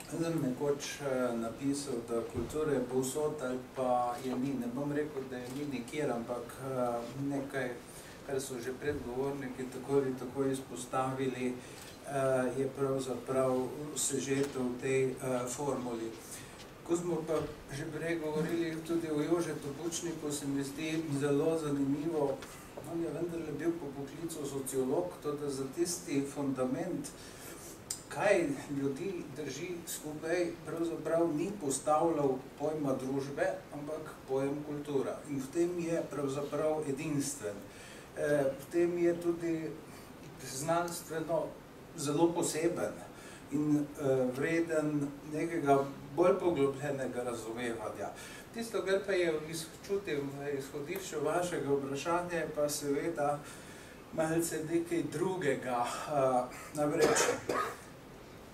Sem nekoč napisal, da kultura je povsod ali pa je ni. Ne bom rekel, da je ni nikjer, ampak nekaj, kar so že predgovorniki tako ali tako izpostavili, je pravzaprav sežeto v tej formuli. Ko smo pa že prej govorili tudi o Jožetu Pučniku, se mi zdi zelo zanimivo. On je vendarle bil po poklicu sociolog, tudi za tisti fundament, kaj ljudi drži skupaj, pravzaprav ni postavljal pojma družbe, ampak pojem kultura. In v tem je pravzaprav edinstven. V tem je tudi znanstveno zelo poseben in vreden nekega bolj poglobljenega razumevanja. Tisto, kar pa je čutil v izhodišču vašega vprašanja, pa seveda malce nekaj drugega. Namreč,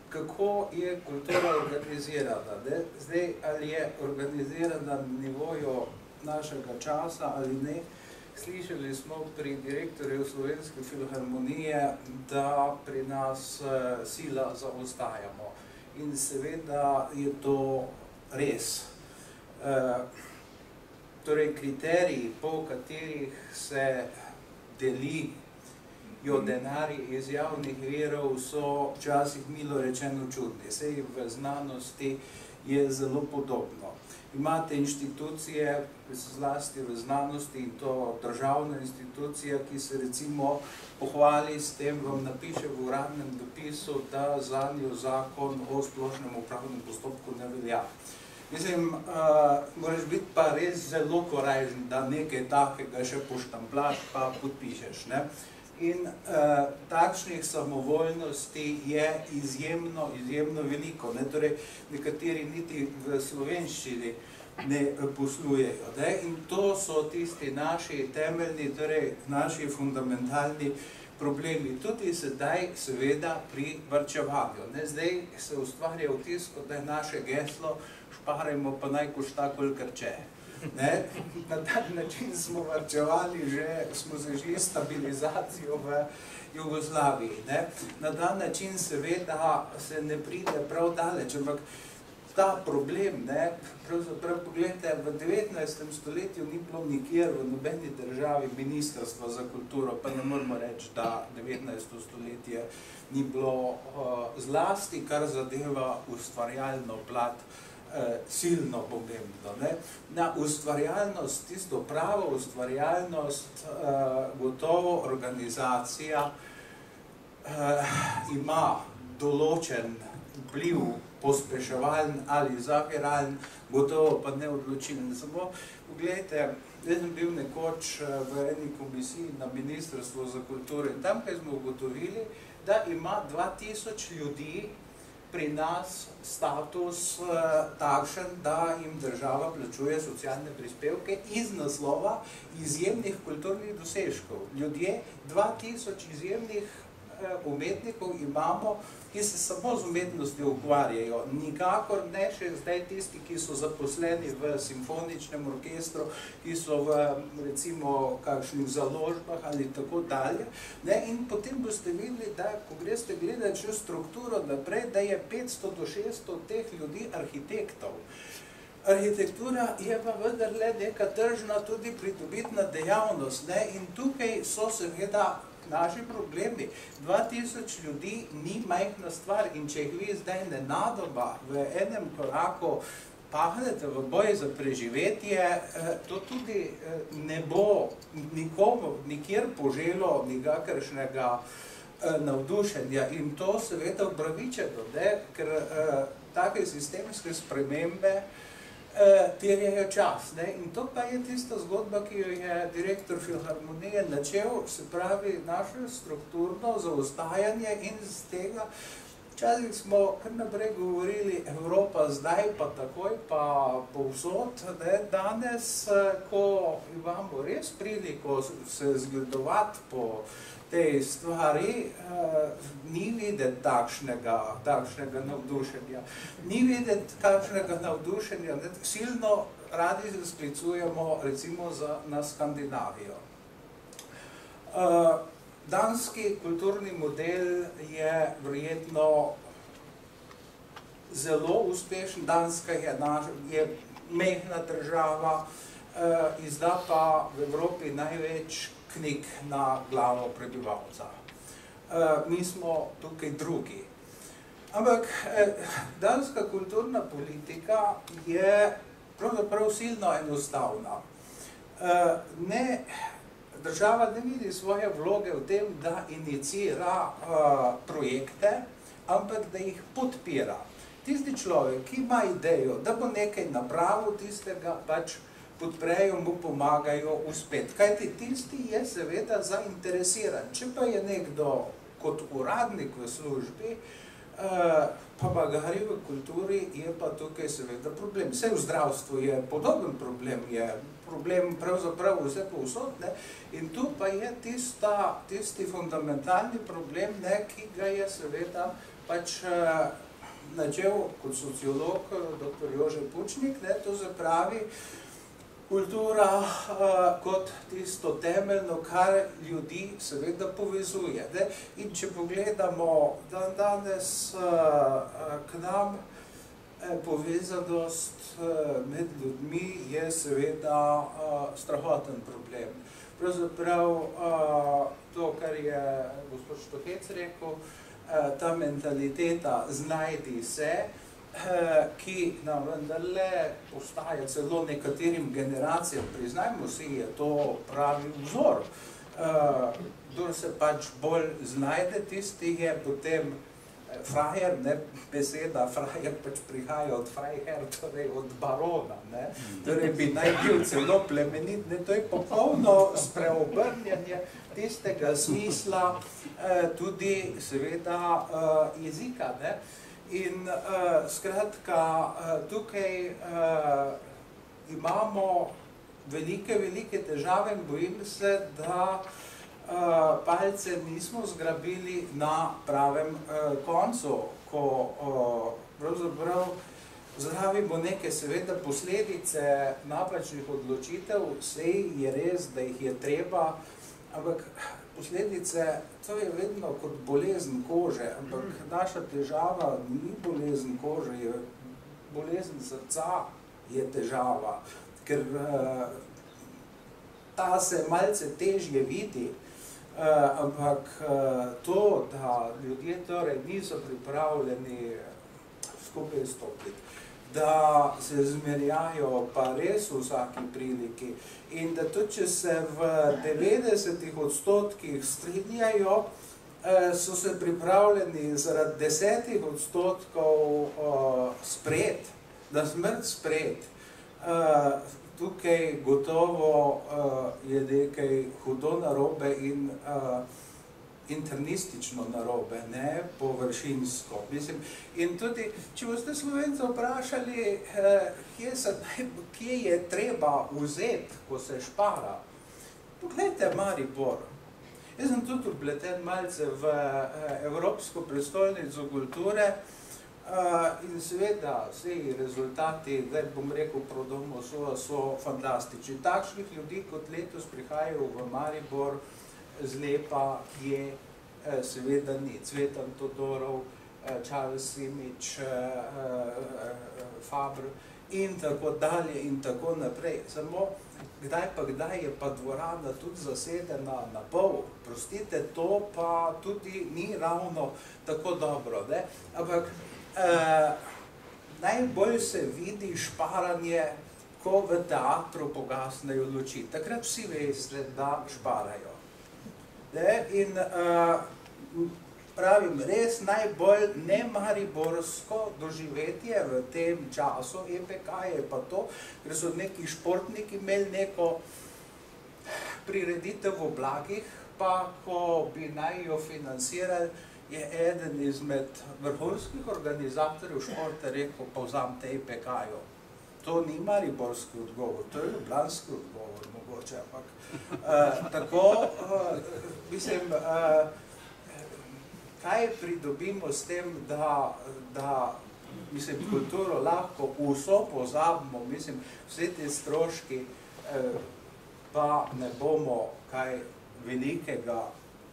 kako je kultura organizirana? Zdaj, ali je organizirana na nivoju našega časa ali ne? Slišali smo pri direktorju Slovenske filharmonije, da pri nas sila zaostajamo. In seveda je to res. Torej, kriteriji, po katerih se delijo denarji iz javnih virov, so včasih milo rečeno čudni. Sej v znanosti je zelo podobno. Imate inštitucije, zlasti v znanosti, in to državna institucija, ki se recimo pohvali s tem, vam napiše v uradnem dopisu, da zanjo zakon o splošnem upravnem postopku ne velja. Mislim, moraš biti pa res zelo korajžen, da nekaj takega še poštamplaš pa podpišeš, ne? In takšnih samovoljnosti je izjemno, izjemno veliko. Torej, nekateri niti v slovenščini ne poslujejo. In to so tisti naši temeljni, torej naši fundamentalni problemi. Tudi sedaj, seveda, pri varčevanju. Zdaj se ustvarja vtis, da je naše geslo šparajmo pa naj košta kolikor če. Na tak način smo varčevali, smo zažili stabilizacijo v Jugoslaviji. Na ta način seveda se ne pride prav daleč, ampak ta problem, pravzaprav pogledajte, v 19. stoletju ni bilo nikjer v nobeni državi ministrstva za kulturo, pa ne moramo reči, da 19. stoletje ni bilo zlasti, kar zadeva ustvarjalno plat, silno pomembno. Na ustvarjalnost, tisto pravo ustvarjalnost, gotovo organizacija ima določen vpliv, pospeševalen ali zaviralen, gotovo pa ne odločilen. Samo pogledajte, jaz sem bil nekoč v eni komisiji na Ministrstvu za kulturo in tam, kaj smo ugotovili, da ima 2000 ljudi pri nas status takšen, da jim država plačuje socialne prispevke iz naslova izjemnih kulturnih dosežkov. Ljudje, 2000 izjemnih umetnikov imamo, ki se samo z umetnostjo ukvarjajo. Nikakor ne še zdaj tisti, ki so zaposleni v simfoničnem orkestru, ki so v, recimo, kakšnih založbah ali tako dalje. In potem boste videli, da, ko greste gledati še strukturo naprej, da je 500 do 600 teh ljudi arhitektov. Arhitektura je pa vendarle neka tržna, tudi pridobitna dejavnost. In tukaj so seveda naši problemi. 2000 ljudi ni majhna stvar in če jih vi zdaj nenadoma v enem koraku pahnete v boj za preživetje, to tudi ne bo nikomu nikjer poželo nikakršnega navdušenja in to seveda upravičeno, ker take sistemske spremembe terjajo čas. In to pa je tista zgodba, ki jo je direktor filharmonije načel, se pravi naše strukturno zaostajanje in z tega včasih smo kar naprej govorili Evropa zdaj, pa takoj, pa povsod. Danes, ko imamo res priliko se zgledovati po tej stvari, ni videti takšnega navdušenja. Ni videti takšnega navdušenja. Silno radi se sklicujemo recimo na Skandinavijo. Danski kulturni model je verjetno zelo uspešen. Danska je mehna država, izda pa v Evropi največ knjig na glavo prebivalca. Mi smo tukaj drugi. Ampak danska kulturna politika je pravzaprav silno enostavna. Država ne vidi svoje vloge v tem, da inicira projekte, ampak da jih podpira. Tisti človek, ki ima idejo, da bo nekaj napravil, tistega pač podprejo, mu pomagajo uspeti. Kajti tisti je seveda zainteresiran. Če pa je nekdo kot uradnik v službi, pa magari v kulturi, je pa tukaj seveda problem. Vse v zdravstvu je podoben problem, je problem pravzaprav vse povsod, ne? In tu pa je tisti fundamentalni problem, ne, ki ga je seveda pač načel kot sociolog dr. Jože Pučnik, ne, to se pravi kultura kot tisto temeljno, kar ljudi seveda povezuje. Ne? In če pogledamo danes k nam, povezanost med ljudmi je seveda strahoten problem. Pravzaprav to, kar je gospod Štohec rekel, ta mentaliteta znajdi se, ki nam vendarle postaja celo nekaterim generacijam, priznajmo si, je to pravi vzor. Kdor se pač bolj znajde, tisti je potem frajer, ne, beseda frajer pač prihaja od freiherr, torej od barona, ne, torej bi naj bil celo plemenit, ne, to je popolno spreobrnjanje tistega smisla tudi seveda jezika, ne. In skratka, tukaj imamo velike težave in bojim se, da palce nismo zgrabili na pravem koncu, ko pravzaprav zdravimo neke seveda posledice napačnih odločitev, sej je res, da jih je treba, ampak posledice, to je vedno kot bolezen kože, ampak naša težava ni bolezen kože, je bolezen srca je težava, ker ta se malce težje vidi, ampak to, da ljudje torej niso pripravljeni skupaj stopiti, da se zmerjajo pa res v vsaki priliki in da tudi, če se v 90% strinjajo, so se pripravljeni zaradi 10% sprejeti, na smrt sprejeti. Tukaj gotovo je nekaj hudo narobe in internistično narobe, ne površinsko. In tudi, če boste Slovencev vprašali, kje je treba vzeti, ko se špara, poglejte Maribor. Jaz sem tudi vpleten malce v Evropsko prestolnico kulture in seveda vsi rezultati, zdaj bom rekel, Prodomo so fantastični. Takšnih ljudi kot letos prihajajo v Maribor z Lepa, je seveda ni. Cvetan Todorov, Charles Simič, Fabr in tako dalje in tako naprej. Samo kdaj je pa dvorana tudi zasedena na pol. Prostite, to pa tudi ni ravno tako dobro, ne? Ampak najbolj se vidi šparanje, ko v teatru pogasnejo luči. Takrat vsi veste, da šparajo. In pravim, res najbolj nemariborsko doživetje v tem času EPK je pa to, ker so neki športniki imeli neko prireditev v oblakih, pa ko bi naj jo financirali, je eden izmed vrhunskih organizatorjev športa rekel, pa vzamte EPK-jo. To ni mariborski odgovor, to je ljubljanski odgovor mogoče, ampak tako, mislim, kaj pridobimo s tem, da kulturo lahko vso pozabimo, vse te stroški, pa ne bomo kaj velikega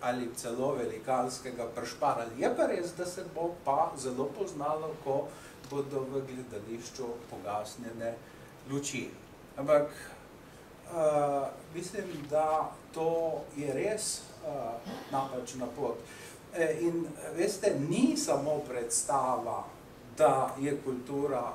ali celo velikanskega prešparali. Je pa res, da se bo pa zelo poznalo, ko bodo v gledališču pogasnjene luči. Ampak mislim, da to je res napačna pot. In veste, ni samo predstava, da je kultura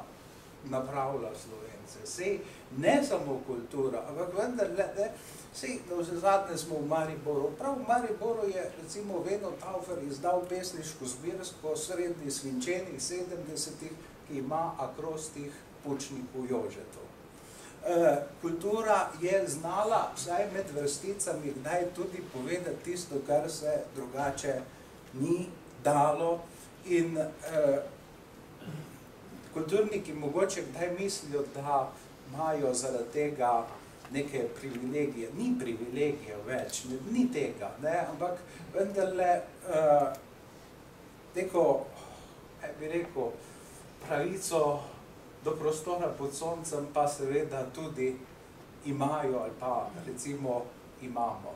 napravila Slovence. Sej ne samo kultura, ampak vendarle, sej navsezadnje smo v Mariboru. Prav v Mariboru je recimo Veno Taufer izdal pesniško zbirko srednji svinčenih 70-ih, ki ima akrostih Pučniku Jožetu. Kultura je znala, vsaj med vrsticami, kdaj tudi povedati tisto, kar se drugače ni dalo. In kulturniki mogoče kdaj mislijo, da imajo zaradi tega neke privilegije. Ni privilegije več, ni tega, ne? Ampak vendarle neko, bi rekel, pravico do prostora pod soncem pa seveda tudi imajo ali pa recimo imamo.